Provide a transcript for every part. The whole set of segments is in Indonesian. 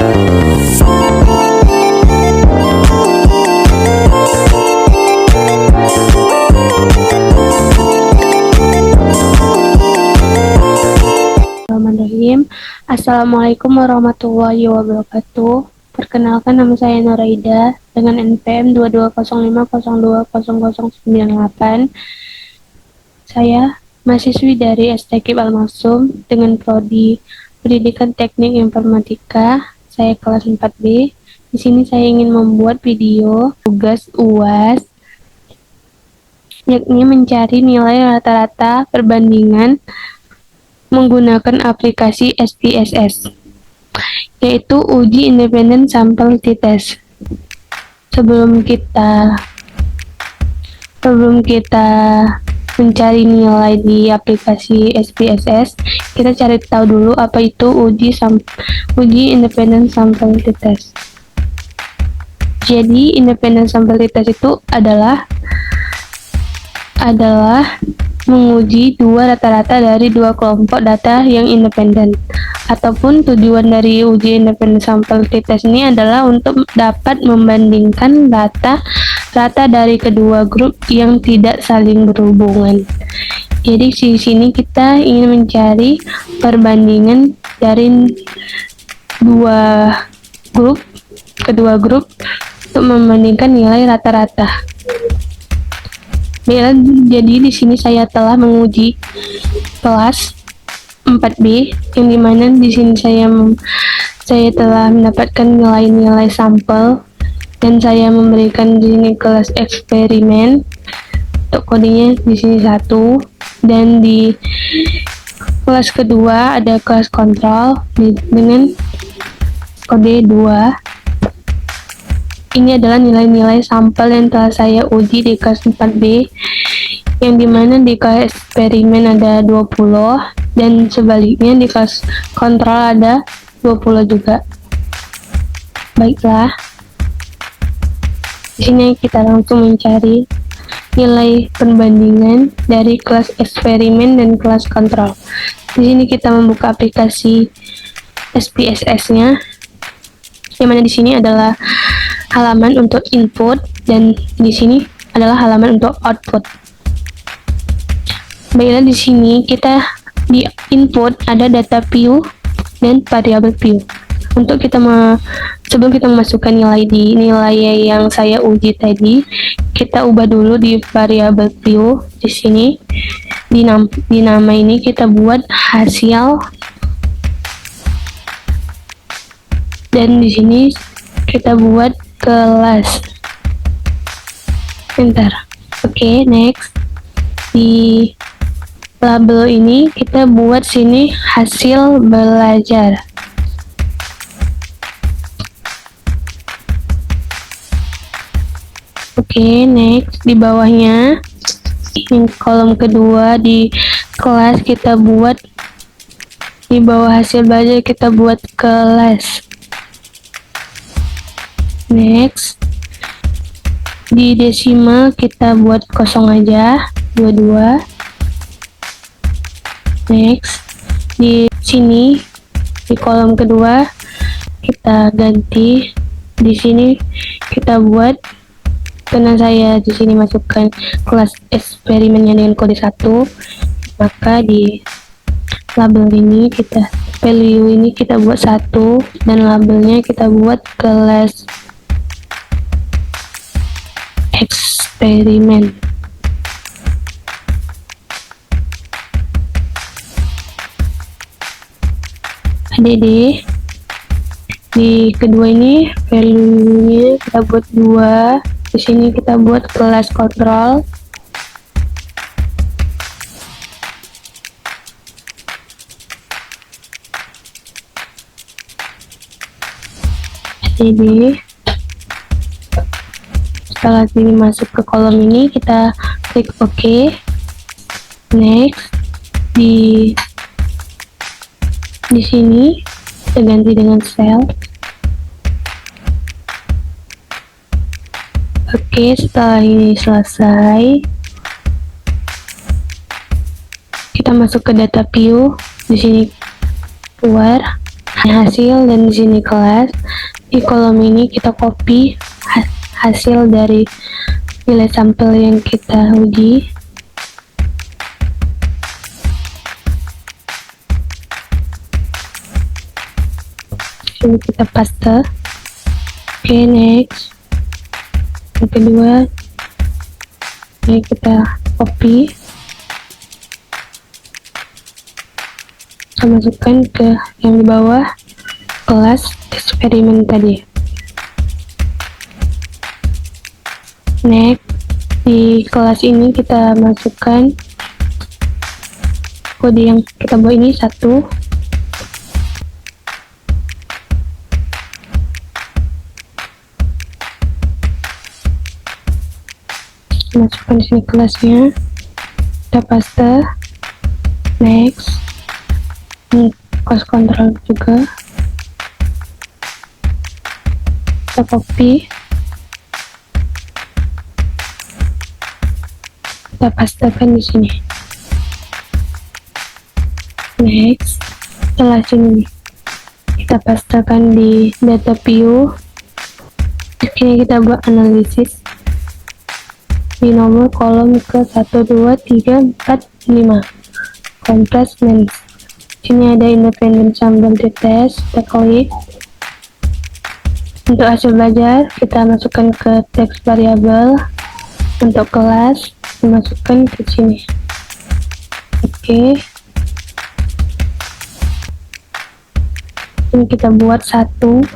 Bismillahirrahmanirrahim. Assalamualaikum warahmatullahi wabarakatuh. Perkenalkan, nama saya Nuraida dengan NPM 2205020098. Saya mahasiswi dari STQ Al-Maksum dengan prodi Pendidikan Teknik Informatika. Saya kelas 4B. Di sini saya ingin membuat video tugas UAS, yakni mencari nilai rata-rata perbandingan menggunakan aplikasi SPSS, yaitu uji independen sampel t-test. Sebelum kita mencari nilai di aplikasi SPSS, kita cari tahu dulu apa itu uji independen sampel t-test. Jadi independen sampel t-test itu adalah menguji dua rata-rata dari dua kelompok data yang independen. Ataupun tujuan dari uji independen sampel t-test ini adalah untuk dapat membandingkan data dari kedua grup yang tidak saling berhubungan. Jadi di sini kita ingin mencari perbandingan dari kedua grup untuk membandingkan nilai rata-rata. Jadi di sini saya telah menguji kelas 4B, yang dimana di sini saya telah mendapatkan nilai-nilai sampel, dan saya memberikan di sini kelas eksperimen. Untuk kodenya di sini 1, dan di kelas kedua ada kelas kontrol dengan kode 2. Ini adalah nilai-nilai sampel yang telah saya uji di kelas 4B, yang dimana di kelas eksperimen ada 20, dan sebaliknya di kelas kontrol ada 20 juga. Baiklah, di sini kita langsung mencari nilai perbandingan dari kelas eksperimen dan kelas kontrol. Di sini kita membuka aplikasi SPSS-nya, yang mana di sini adalah halaman untuk input dan di sini adalah halaman untuk output. Baiklah, di sini kita di input ada data view dan variable view. Untuk sebelum kita memasukkan nilai yang saya uji tadi, kita ubah dulu di variable view. Di sini di nama ini kita buat hasil, dan di sini kita buat kelas. Oke, next. Di label ini kita buat sini hasil belajar. Oke, next. Di bawahnya yang kolom kedua di kelas kita buat, di bawah hasil belajar kita buat kelas. Next, di desimal kita buat kosong aja, 22. Next, di sini di kolom kedua kita ganti, di sini kita buat, karena saya di sini masukkan kelas eksperimennya dengan kode 1, maka di label ini value ini kita buat 1, dan labelnya kita buat kelas eksperimen. ADD. Di kedua ini value-nya kita buat 2. Di sini kita buat kelas kontrol. ADD. Setelah ini masuk ke kolom ini, kita klik OK. Next, di sini kita ganti dengan cell. Oke, setelah ini selesai, kita masuk ke data view. Di sini keluar hasil dan di sini kelas. Di kolom ini kita copy hasil dari nilai sampel yang kita uji. Sini kita paste. Oke, next. Yang kedua, ini kita copy. Kita masukkan ke yang di bawah kelas eksperimen tadi. Next, di kelas ini kita masukkan kode yang kita buat ini 1. Masukkan di sini kelasnya, kita paste. Next, ini kelas kontrol juga, kita copy, kita pastekan di sini. Next, setelah sini kita pastekan di data view. Ini kita buat analisis di nomor kolom ke 1, 2, 3, 4, 5 compress length. Sini ada independent sample test, kita klik. Untuk hasil belajar kita masukkan ke teks variabel. Untuk kelas dimasukkan ke sini. Oke, ini kita buat 1,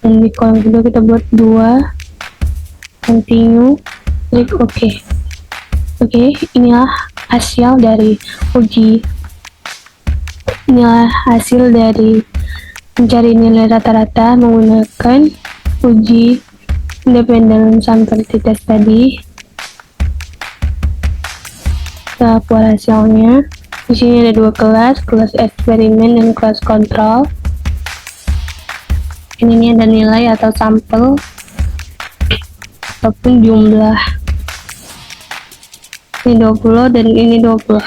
dan di kolom kedua kita buat 2. Continue, klik OK. Oke, inilah hasil dari uji. Inilah hasil dari mencari nilai rata-rata menggunakan uji independent sample test tadi. Kita buat hasilnya. Di sini ada 2 kelas, kelas eksperimen dan kelas kontrol. Ini ada nilai atau sampel ataupun jumlah. Ini 20 dan ini 20.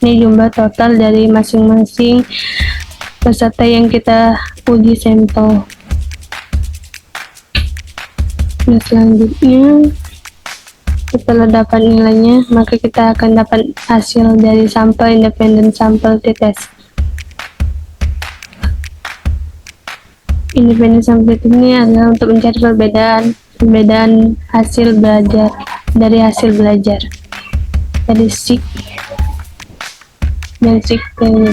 Ini jumlah total dari masing-masing peserta yang kita uji sampel. Nah, selanjutnya setelah dapat nilainya, maka kita akan dapat hasil dari sampel independent sample test. Independent sample ini adalah untuk mencari perbedaan hasil belajar dari hasil belajar dari SIG dan SIG ini.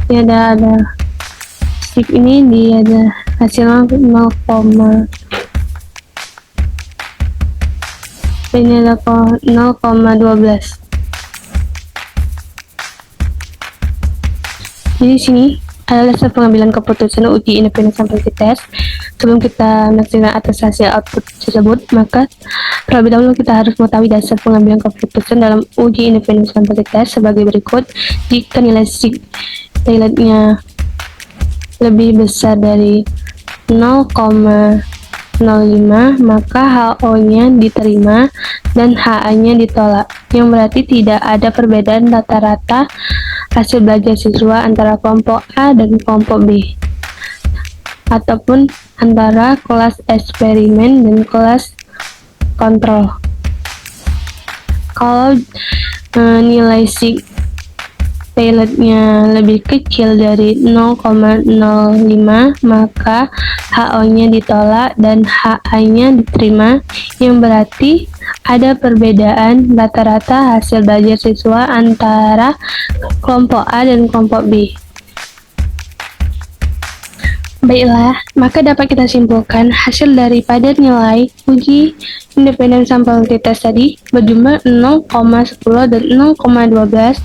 Ini ada SIG ini dia ada hasilnya 0, ini ada 0,12. Jadi sini adalah dasar pengambilan keputusan uji independent sample test. Sebelum kita menyaksikan atas hasil output tersebut, maka terlebih dahulu kita harus mengetahui dasar pengambilan keputusan dalam uji independent sample test sebagai berikut. Jika nilai SIG Taylor-nya lebih besar dari 0,05, maka HO-nya diterima dan HA-nya ditolak, yang berarti tidak ada perbedaan rata-rata hasil belajar siswa antara kelompok A dan kelompok B, ataupun antara kelas eksperimen dan kelas kontrol. Kalau nilai SIG Taylor-nya lebih kecil dari 0,05, maka HO-nya ditolak dan HA-nya diterima, yang berarti ada perbedaan rata-rata hasil belajar siswa antara kelompok A dan kelompok B. Baiklah, maka dapat kita simpulkan hasil daripada nilai uji independent sample test tadi berjumlah 0,10 dan 0,12.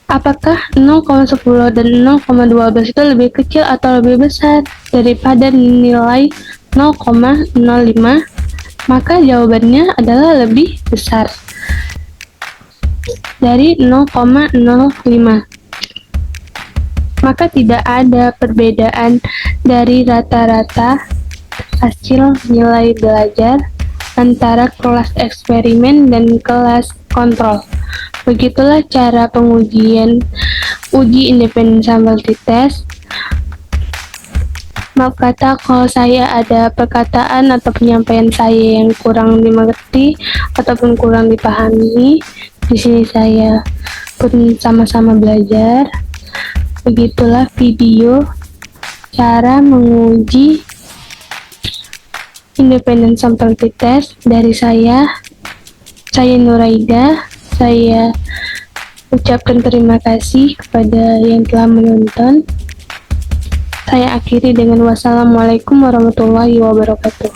Apakah 0,10 dan 0,12 itu lebih kecil atau lebih besar daripada nilai 0,05? Maka jawabannya adalah lebih besar dari 0,05. Maka tidak ada perbedaan dari rata-rata hasil nilai belajar antara kelas eksperimen dan kelas kontrol. Begitulah cara pengujian uji independensi test. Maaf kata kalau saya ada perkataan atau penyampaian saya yang kurang dimengerti ataupun kurang dipahami. Di sini saya pun sama-sama belajar. Begitulah video cara menguji independen sampling test dari saya. Saya Nuraida. Saya ucapkan terima kasih kepada yang telah menonton. Saya akhiri dengan wassalamualaikum warahmatullahi wabarakatuh.